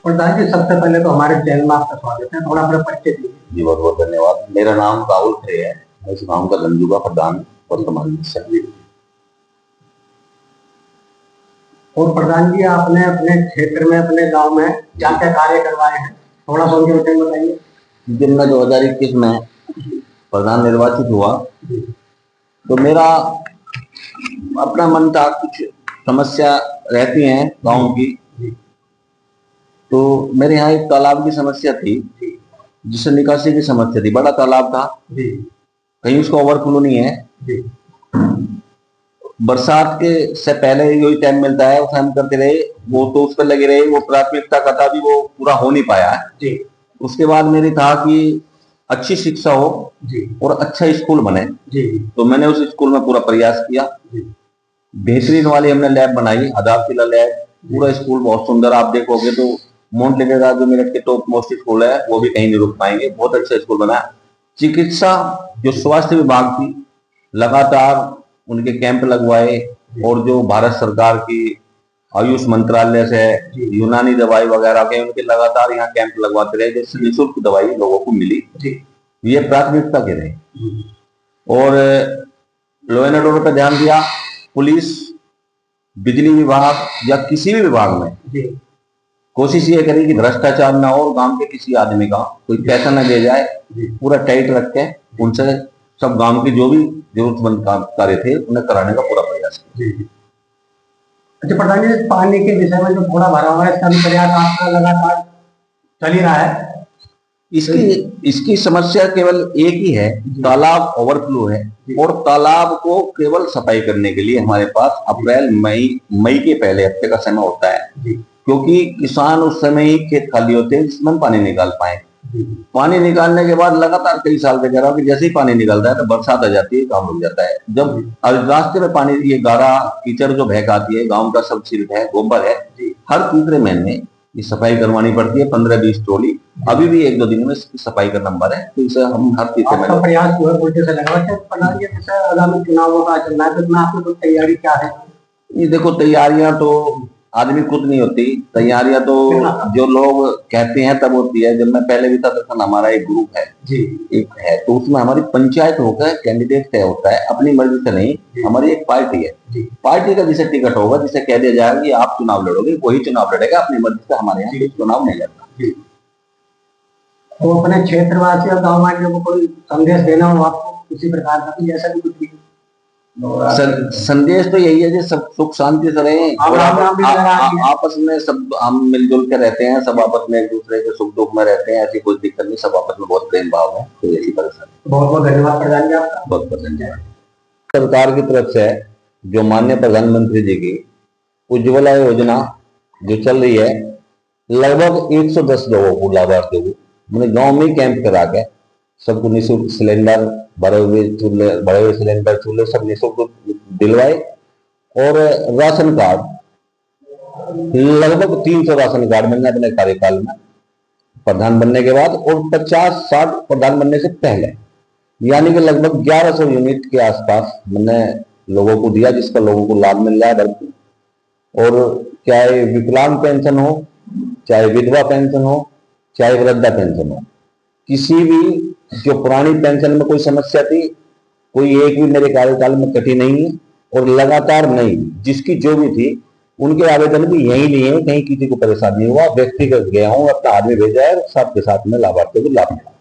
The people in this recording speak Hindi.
प्रधान जी, सबसे पहले तो हमारे चैनल में आपका स्वागत है। थोड़ा अपना परिचय दीजिए। जी बहुत बहुत धन्यवाद। मेरा नाम राहुल खरे है। मैं इस गांव का गंजूगा प्रधान वर्तमान में। और प्रधान जी, आपने अपने क्षेत्र में, अपने गांव में क्या क्या कार्य करवाए हैं, थोड़ा सा उनके बारे में बताइए। जब मैं 2021 में प्रधान निर्वाचित हुआ तो मेरा अपना मन था, कुछ समस्या रहती हैं गांव की। तो मेरे यहाँ एक तालाब की समस्या थी, जिससे निकासी की समस्या थी। बड़ा तालाब था, कहीं उसका ओवरफ्लो नहीं है। बरसात के से पहले यही टाइम मिलता है, उसे हम करते रहे, वो तो उस पर लगे रहे। वो प्राथमिकता का था, भी वो पूरा हो नहीं पाया है। उसके बाद मेरी था कि अच्छी शिक्षा हो और अच्छा स्कूल बने। तो मैंने उस स्कूल में पूरा प्रयास किया। बेहतरीन वाली हमने लैब बनाई, आधारशिला लैब। पूरा स्कूल बहुत सुंदर, आप देखोगे तो मोन्ट लगेगा। जो मेरठ के टॉप मोस्ट स्कूल है, वो भी कहीं नहीं रुक पाएंगे। बहुत अच्छा स्कूल बना। चिकित्सा, जो स्वास्थ्य विभाग थी, लगातार उनके कैंप लगवाए। और जो भारत सरकार की आयुष मंत्रालय से यूनानी दवाई वगैरह के, उनके लगातार यहाँ कैंप लगवाते रहे, जिससे निःशुल्क दवाई लोगों को मिली। ये प्राथमिकता के रहे। और लॉ एंड ऑर्डर पर ध्यान दिया। पुलिस, बिजली विभाग या किसी भी विभाग में कोशिश ये करी कि भ्रष्टाचार ना हो, गांव के किसी आदमी का कोई पैसा ना दे जाए। पूरा टाइट रख के उनसे सब गांव की जो भी जरूरतमंद कार्य थे उन्हें कराने का पूरा प्रयास किया। अच्छा प्रधान जी, पानी के विषय में जो थोड़ा भरा हुआ है, इसका भी प्रयास आपका लगातार चल ही रहा है। इसकी समस्या केवल एक ही है, तालाब ओवरफ्लो है। और तालाब को केवल सफाई करने के लिए हमारे पास अप्रैल मई के पहले हफ्ते का समय होता है, क्योंकि किसान उस समय ही खेत खाली होते हैं जिसमें हम पानी निकाल पाए। पानी निकालने के बाद लगातार कई साल से कह रहा हूं कि जैसे ही पानी निकलता है तो बरसात आ जाती है, काम रुक जाता है। जब रास्ते में पानी, ये गारा कीचड़ जो बहक आती है, गांव का सब सिल्क है, गोबर है, हर तीसरे महीने ये सफाई करवानी पड़ती है, 15-20 ट्रॉली। अभी भी 1-2 दिन में इसकी सफाई का नंबर है, तो इसे हम हर तीसरे महीने प्रयास जो है उल्टे से लगा। आगामी चुनावों का चल रहा है, तो आपकी कुछ तैयारी क्या है? ये देखो, तैयारियां तो आदमी खुद नहीं होती। तैयारियां तो जो लोग कहते हैं तब होती है। जब मैं पहले भी था, तो हमारा एक ग्रुप है, एक है, तो उसमें हमारी पंचायत होकर कैंडिडेट तय होता है, अपनी मर्जी से नहीं। हमारी एक पार्टी है, पार्टी का जिसे टिकट होगा, जिसे कह दिया जाएगा कि आप चुनाव लड़ोगे, वही चुनाव लड़ेगा। अपनी मर्जी से हमारे यहाँ चुनाव नहीं लड़ता। तो अपने क्षेत्रवासी और गाँव वासियों को कोई संदेश देना हो आपको किसी प्रकार का, जैसा भी कुछ भी? संदेश तो यही है कि सब सुख शांति से रहें, आपस में सब हम मिलजुल के रहते हैं, सब आपस में एक दूसरे के सुख दुख में रहते हैं। ऐसी कोई दिक्कत नहीं, सब आपस में बहुत प्रेम भाव है। तो ऐसी परेशानी। बहुत बहुत धन्यवाद प्रधान जी आपका। बहुत बहुत धन्यवाद। सरकार की तरफ से जो माननीय प्रधानमंत्री जी की उज्ज्वला योजना जो चल रही है, लगभग 110 लोगों को, लाभार्थियों को मैंने गाँव में कैंप करा के सबको निःशुल्क सिलेंडर, भरे हुए सिलेंडर, चूल्हे सब निःशुल्क दिलवाए। और राशन कार्ड, लगभग 300 राशन कार्ड मैंने अपने कार्यकाल में प्रधान बनने के बाद, और 50-60 प्रधान बनने से पहले, यानी कि लगभग 1100 यूनिट के आसपास मैंने लोगों को दिया, जिसका लोगों को लाभ मिल रहा है भरपूर। और चाहे विकलांग पेंशन हो, चाहे विधवा पेंशन हो, चाहे वृद्धा पेंशन हो, किसी भी जो पुरानी पेंशन में कोई समस्या थी, कोई एक भी मेरे कार्यकाल में कटी नहीं है। और लगातार नहीं, जिसकी जो भी थी उनके आवेदन भी यही लिए हैं, कहीं किसी को परेशानी हुआ, व्यक्तिगत गया हूं, अपना आदमी भेजा है, सबके साथ में लाभार्थियों को लाभ मिला।